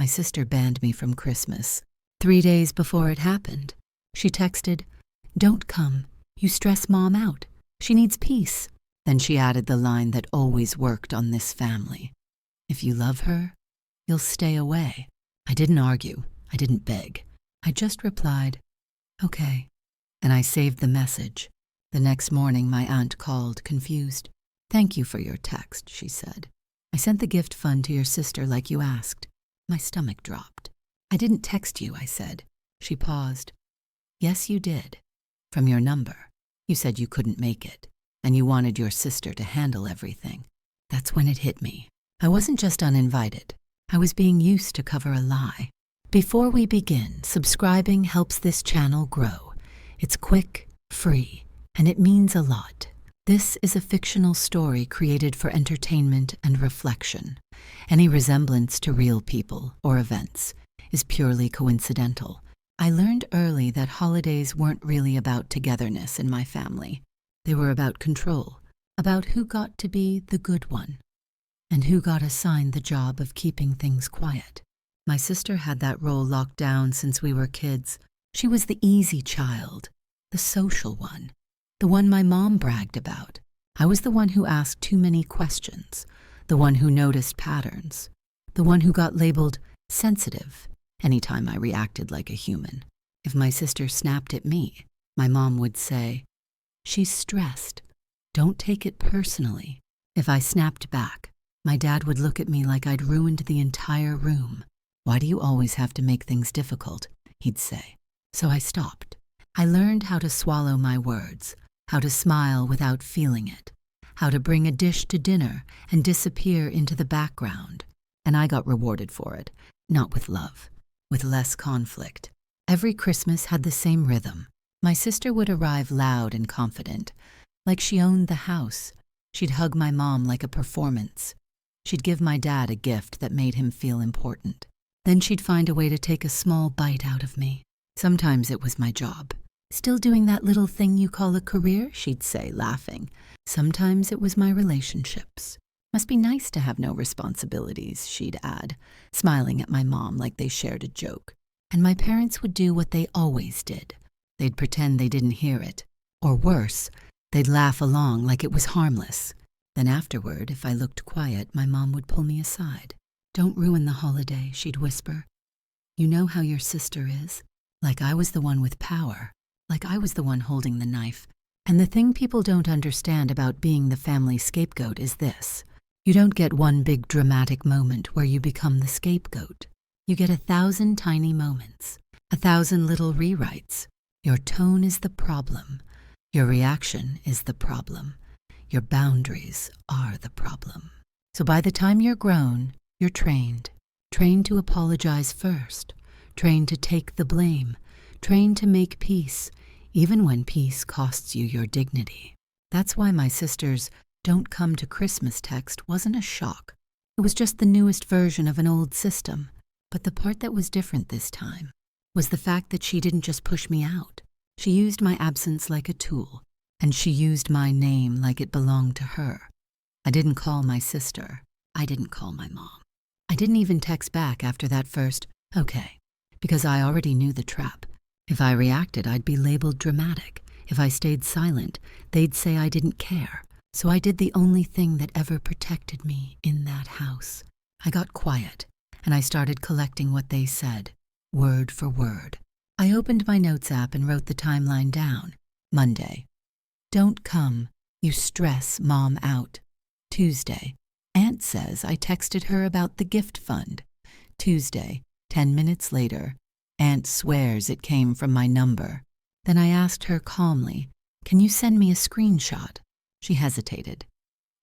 sister banned me from Christmas. 3 days before it happened, she texted, "Don't come. You stress Mom out. She needs peace." Then she added the line that always worked on this family. "If you love her, you'll stay away." I didn't argue. I didn't beg. I just replied, "Okay." And I saved the message. The next morning, my aunt called, confused. "Thank you for your text," she said. "I sent the gift fund to your sister like you asked." My stomach dropped. "I didn't text you," I said. She paused. "Yes, you did. From your number. You said you couldn't make it, and you wanted your sister to handle everything." That's when it hit me. I wasn't just uninvited. I was being used to cover a lie. Before we begin, subscribing helps this channel grow. It's quick, free, and it means a lot. This is a fictional story created for entertainment and reflection. Any resemblance to real people or events is purely coincidental. I learned early that holidays weren't really about togetherness in my family. They were about control, about who got to be the good one, and who got assigned the job of keeping things quiet. My sister had that role locked down since we were kids. She was the easy child, the social one, the one my mom bragged about. I was the one who asked too many questions, the one who noticed patterns, the one who got labeled sensitive anytime I reacted like a human. If my sister snapped at me, my mom would say, "She's stressed. Don't take it personally." If I snapped back, my dad would look at me like I'd ruined the entire room. "Why do you always have to make things difficult?" he'd say. So I stopped. I learned how to swallow my words, how to smile without feeling it, how to bring a dish to dinner and disappear into the background. And I got rewarded for it, not with love, with less conflict. Every Christmas had the same rhythm. My sister would arrive loud and confident, like she owned the house. She'd hug my mom like a performance. She'd give my dad a gift that made him feel important. Then she'd find a way to take a small bite out of me. Sometimes it was my job. "Still doing that little thing you call a career?" she'd say, laughing. Sometimes it was my relationships. "Must be nice to have no responsibilities," she'd add, smiling at my mom like they shared a joke. And my parents would do what they always did. They'd pretend they didn't hear it. Or worse, they'd laugh along like it was harmless. Then afterward, if I looked quiet, my mom would pull me aside. "Don't ruin the holiday," she'd whisper. "You know how your sister is. Like I was the one with power. Like I was the one holding the knife." And the thing people don't understand about being the family scapegoat is this. You don't get one big dramatic moment where you become the scapegoat. You get 1,000 tiny moments, 1,000 little rewrites. Your tone is the problem. Your reaction is the problem. Your boundaries are the problem. So by the time you're grown, you're trained. Trained to apologize first. Trained to take the blame. Trained to make peace, even when peace costs you your dignity. That's why my sister's "don't come to Christmas" text wasn't a shock. It was just the newest version of an old system. But the part that was different this time was the fact that she didn't just push me out. She used my absence like a tool, and she used my name like it belonged to her. I didn't call my sister. I didn't call my mom. I didn't even text back after that first "okay," because I already knew the trap. If I reacted, I'd be labeled dramatic. If I stayed silent, they'd say I didn't care. So I did the only thing that ever protected me in that house. I got quiet, and I started collecting what they said, word for word. I opened my notes app and wrote the timeline down. Monday. "Don't come. You stress Mom out." Tuesday. "Aunt says I texted her about the gift fund." Tuesday. 10 minutes later. "Aunt swears it came from my number." Then I asked her calmly, "Can you send me a screenshot?" She hesitated,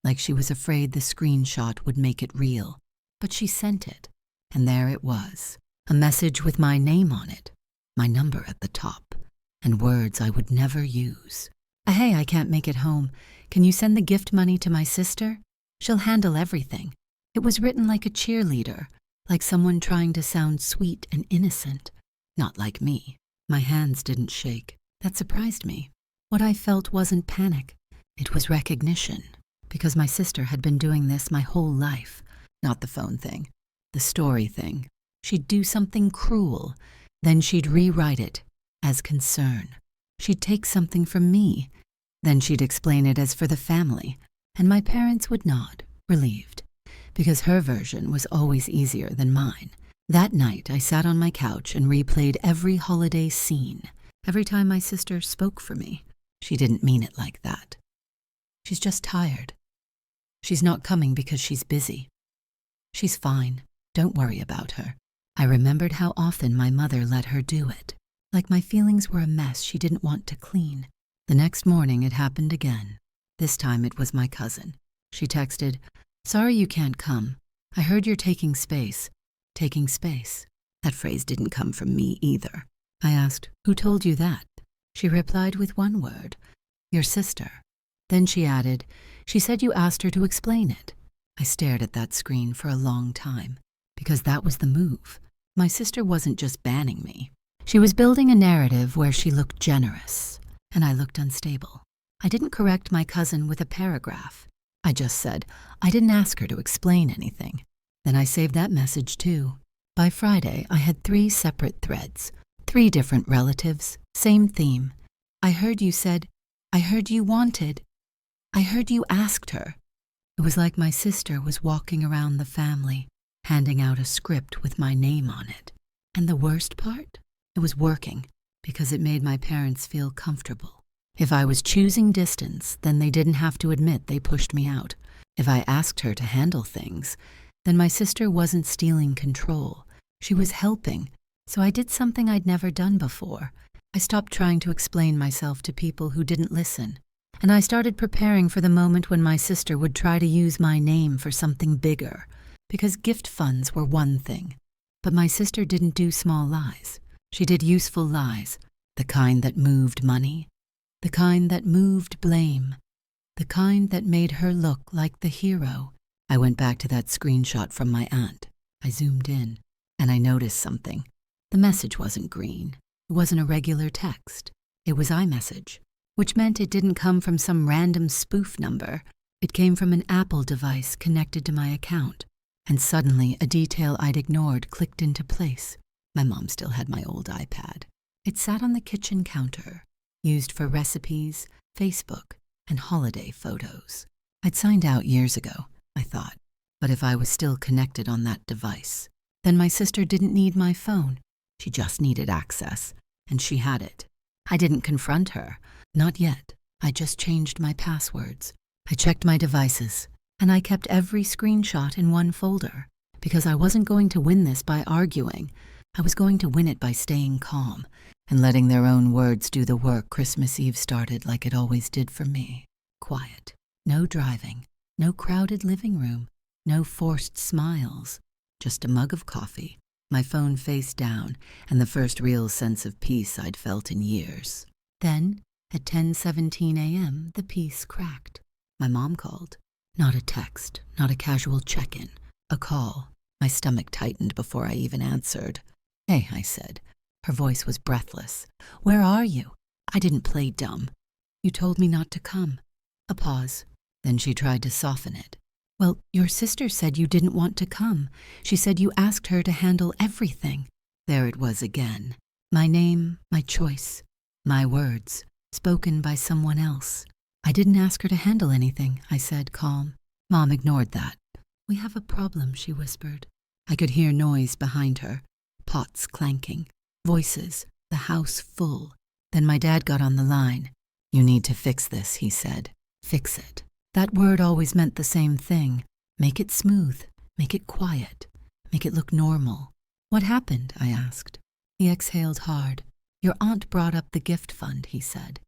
like she was afraid the screenshot would make it real. But she sent it, and there it was. A message with my name on it, my number at the top, and words I would never use. "Hey, I can't make it home. Can you send the gift money to my sister? She'll handle everything." It was written like a cheerleader, like someone trying to sound sweet and innocent. Not like me. My hands didn't shake. That surprised me. What I felt wasn't panic. It was recognition, because my sister had been doing this my whole life. Not the phone thing, the story thing. She'd do something cruel, then she'd rewrite it as concern. She'd take something from me, then she'd explain it as for the family, and my parents would nod, relieved, because her version was always easier than mine. That night, I sat on my couch and replayed every holiday scene. Every time my sister spoke for me, she didn't mean it like that. She's just tired. She's not coming because she's busy. She's fine. Don't worry about her. I remembered how often my mother let her do it, like my feelings were a mess she didn't want to clean. The next morning it happened again. This time it was my cousin. She texted, "Sorry you can't come. I heard you're taking space." Taking space. That phrase didn't come from me either. I asked, "Who told you that?" She replied with one word, "Your sister." Then she added, "She said you asked her to explain it." I stared at that screen for a long time, because that was the move. My sister wasn't just banning me. She was building a narrative where she looked generous, and I looked unstable. I didn't correct my cousin with a paragraph. I just said, I didn't ask her to explain anything. Then I saved that message too. By Friday, I had 3 separate threads, 3 different relatives, same theme. I heard you said, I heard you wanted, I heard you asked her. It was like my sister was walking around the family, handing out a script with my name on it. And the worst part? It was working, because it made my parents feel comfortable. If I was choosing distance, then they didn't have to admit they pushed me out. If I asked her to handle things, then my sister wasn't stealing control. She was helping, so I did something I'd never done before. I stopped trying to explain myself to people who didn't listen, and I started preparing for the moment when my sister would try to use my name for something bigger, because gift funds were one thing. But my sister didn't do small lies. She did useful lies, the kind that moved money, the kind that moved blame, the kind that made her look like the hero. I went back to that screenshot from my aunt. I zoomed in, and I noticed something. The message wasn't green. It wasn't a regular text. It was iMessage, which meant it didn't come from some random spoof number. It came from an Apple device connected to my account. And suddenly, a detail I'd ignored clicked into place. My mom still had my old iPad. It sat on the kitchen counter, used for recipes, Facebook, and holiday photos. I'd signed out years ago, I thought, but if I was still connected on that device, then my sister didn't need my phone. She just needed access, and she had it. I didn't confront her, not yet. I just changed my passwords. I checked my devices, and I kept every screenshot in one folder, because I wasn't going to win this by arguing. I was going to win it by staying calm and letting their own words do the work. Christmas Eve started like it always did for me. Quiet. No driving. No crowded living room. No forced smiles. Just a mug of coffee, my phone face down, and the first real sense of peace I'd felt in years. Then, at 10:17 a.m., the peace cracked. My mom called. Not a text, not a casual check-in. A call. My stomach tightened before I even answered. "Hey," I said. Her voice was breathless. "Where are you?" I didn't play dumb. "You told me not to come." A pause. Then she tried to soften it. "Well, your sister said you didn't want to come. She said you asked her to handle everything." There it was again. My name, my choice, my words, spoken by someone else. "I didn't ask her to handle anything," I said, calm. Mom ignored that. "We have a problem," she whispered. I could hear noise behind her. Pots clanking. Voices. The house full. Then my dad got on the line. "You need to fix this," he said. Fix it. That word always meant the same thing. Make it smooth. Make it quiet. Make it look normal. "What happened?" I asked. He exhaled hard. "Your aunt brought up the gift fund," he said.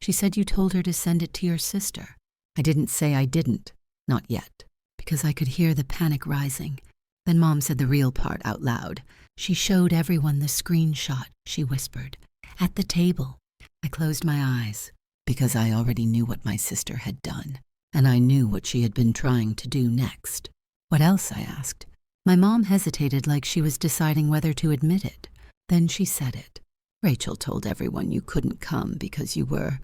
"She said you told her to send it to your sister." I didn't say I didn't. Not yet. Because I could hear the panic rising. Then Mom said the real part out loud. "She showed everyone the screenshot," she whispered. "At the table." I closed my eyes, because I already knew what my sister had done, and I knew what she had been trying to do next. "What else?" I asked. My mom hesitated like she was deciding whether to admit it. Then she said it. "Rachel told everyone you couldn't come because you were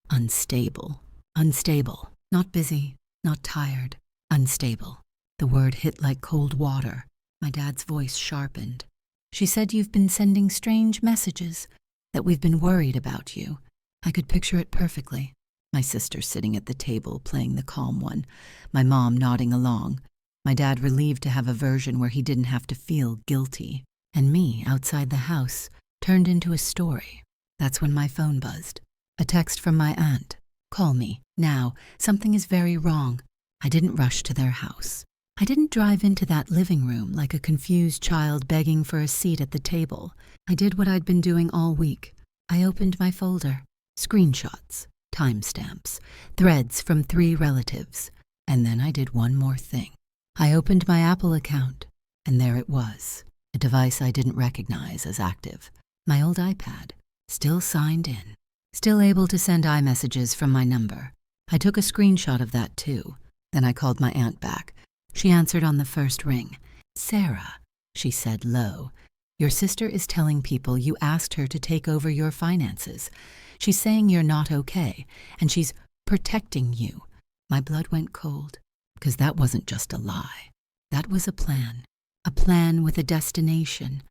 unstable." Unstable. Not busy, not tired. Unstable. The word hit like cold water. My dad's voice sharpened. She said you've been sending strange messages, that we've been worried about you. I could picture it perfectly. My sister sitting at the table playing the calm one, my mom nodding along, my dad relieved to have a version where he didn't have to feel guilty, and me outside the house turned into a story. That's when my phone buzzed. A text from my aunt. Call me, now, something is very wrong. I didn't rush to their house. I didn't drive into that living room like a confused child begging for a seat at the table. I did what I'd been doing all week. I opened my folder. Screenshots, timestamps, threads from 3 relatives. And then I did one more thing. I opened my Apple account, and there it was, a device I didn't recognize as active. My old iPad, still signed in, still able to send iMessages from my number. I took a screenshot of that too. Then I called my aunt back. She answered on the first ring. Sarah, she said low, your sister is telling people you asked her to take over your finances. She's saying you're not okay, and she's protecting you. My blood went cold, because that wasn't just a lie. That was a plan with a destination,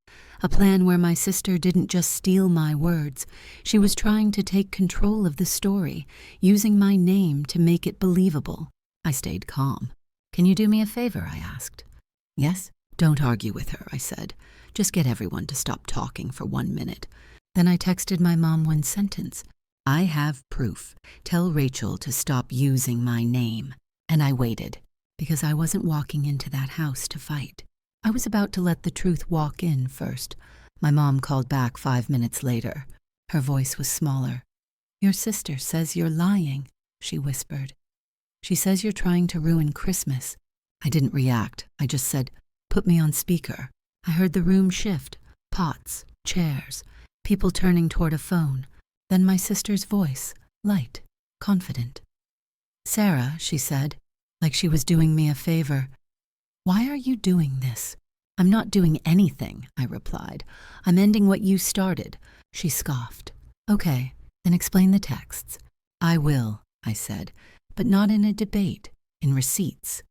a plan where my sister didn't just steal my words. She was trying to take control of the story, using my name to make it believable. I stayed calm. Can you do me a favor? I asked. Yes? Don't argue with her, I said. Just get everyone to stop talking for 1 minute. Then I texted my mom one sentence. I have proof. Tell Rachel to stop using my name. And I waited, because I wasn't walking into that house to fight. I was about to let the truth walk in first. My mom called back 5 minutes later. Her voice was smaller. Your sister says you're lying, she whispered. She says you're trying to ruin Christmas. I didn't react. I just said, put me on speaker. I heard the room shift, pots, chairs, people turning toward a phone. Then my sister's voice, light, confident. Sarah, she said, like she was doing me a favor. Why are you doing this? I'm not doing anything, I replied. I'm ending what you started. She scoffed. Okay, then explain the texts. I will, I said, but not in a debate, in receipts.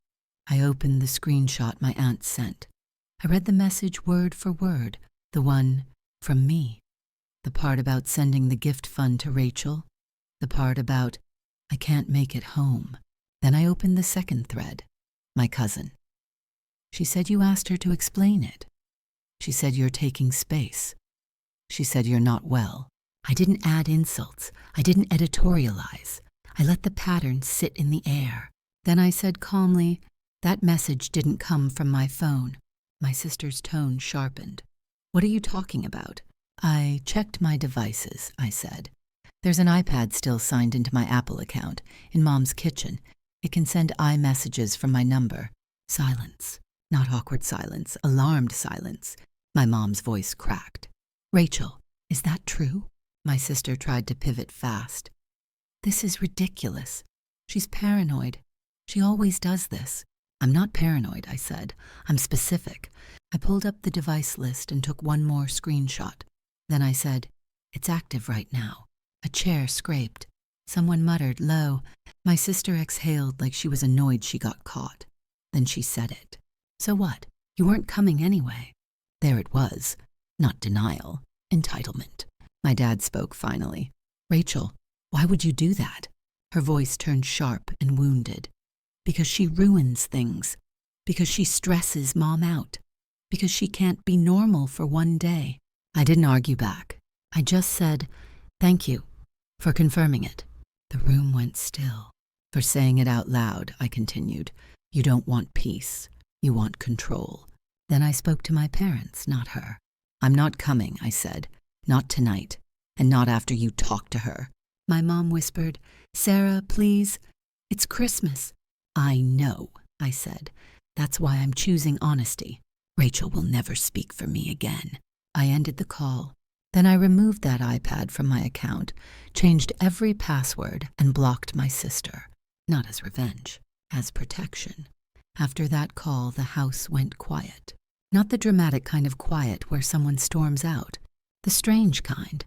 I opened the screenshot my aunt sent. I read the message word for word, the one from me. The part about sending the gift fund to Rachel, the part about I can't make it home. Then I opened the second thread, my cousin. She said you asked her to explain it. She said you're taking space. She said you're not well. I didn't add insults. I didn't editorialize. I let the pattern sit in the air. Then I said calmly, that message didn't come from my phone. My sister's tone sharpened. What are you talking about? I checked my devices, I said. There's an iPad still signed into my Apple account, in Mom's kitchen. It can send iMessages from my number. Silence. Not awkward silence, alarmed silence. My mom's voice cracked. Rachel, is that true? My sister tried to pivot fast. This is ridiculous. She's paranoid. She always does this. I'm not paranoid, I said. I'm specific. I pulled up the device list and took one more screenshot. Then I said, it's active right now. A chair scraped. Someone muttered low. My sister exhaled like she was annoyed she got caught. Then she said it. So what? You weren't coming anyway. There it was. Not denial. Entitlement. My dad spoke finally. Rachel, why would you do that? Her voice turned sharp and wounded. Because she ruins things. Because she stresses Mom out. Because she can't be normal for one day. I didn't argue back. I just said, thank you for confirming it. The room went still. For saying it out loud, I continued, you don't want peace. You want control. Then I spoke to my parents, not her. I'm not coming, I said. Not tonight. And not after you talk to her. My mom whispered, Sarah, please. It's Christmas. I know, I said. That's why I'm choosing honesty. Rachel will never speak for me again. I ended the call. Then I removed that iPad from my account, changed every password, and blocked my sister. Not as revenge, as protection. After that call, the house went quiet. Not the dramatic kind of quiet where someone storms out. The strange kind.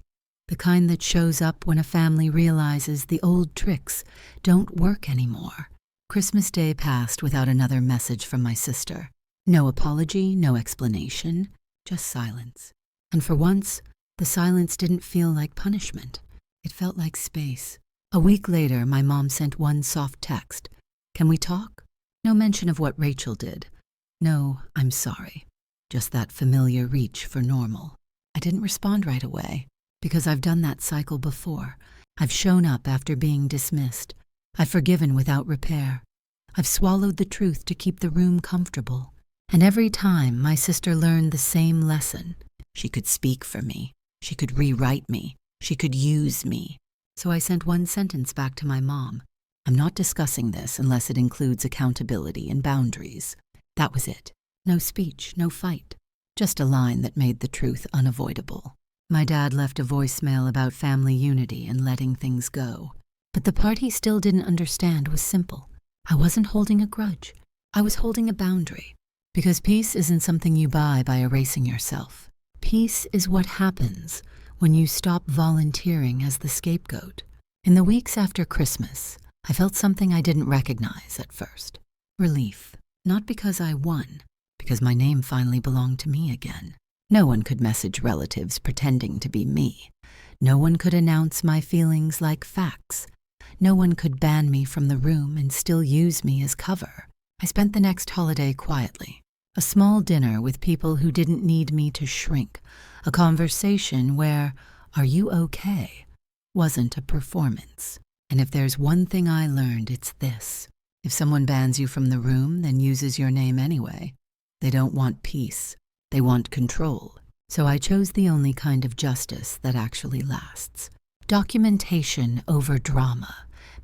The kind that shows up when a family realizes the old tricks don't work anymore. Christmas Day passed without another message from my sister. No apology, no explanation. just silence. And for once, the silence didn't feel like punishment. It felt like space. A week later, my mom sent one soft text. "Can we talk?" No mention of what Rachel did. No, "I'm sorry." Just that familiar reach for normal. I didn't respond right away, because I've done that cycle before. I've shown up after being dismissed. I've forgiven without repair. I've swallowed the truth to keep the room comfortable. And every time, my sister learned the same lesson. She could speak for me. She could rewrite me. She could use me. So I sent one sentence back to my mom. "I'm not discussing this unless it includes accountability and boundaries." That was it. No speech, no fight. Just a line that made the truth unavoidable. My dad left a voicemail about family unity and letting things go. But the part he still didn't understand was simple. I wasn't holding a grudge. I was holding a boundary. Because peace isn't something you buy by erasing yourself. Peace is what happens when you stop volunteering as the scapegoat. In the weeks after Christmas, I felt something I didn't recognize at first. Relief. Not because I won, because my name finally belonged to me again. No one could message relatives pretending to be me. No one could announce my feelings like facts. No one could ban me from the room and still use me as cover. I spent the next holiday quietly. A small dinner with people who didn't need me to shrink. A conversation where, "Are you okay?" wasn't a performance. And if there's one thing I learned, it's this. If someone bans you from the room, then uses your name anyway. They don't want peace. They want control. So I chose the only kind of justice that actually lasts. Documentation over drama.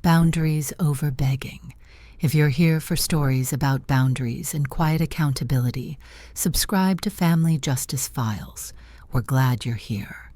Boundaries over begging. If you're here for stories about boundaries and quiet accountability, subscribe to Family Justice Files. We're glad you're here.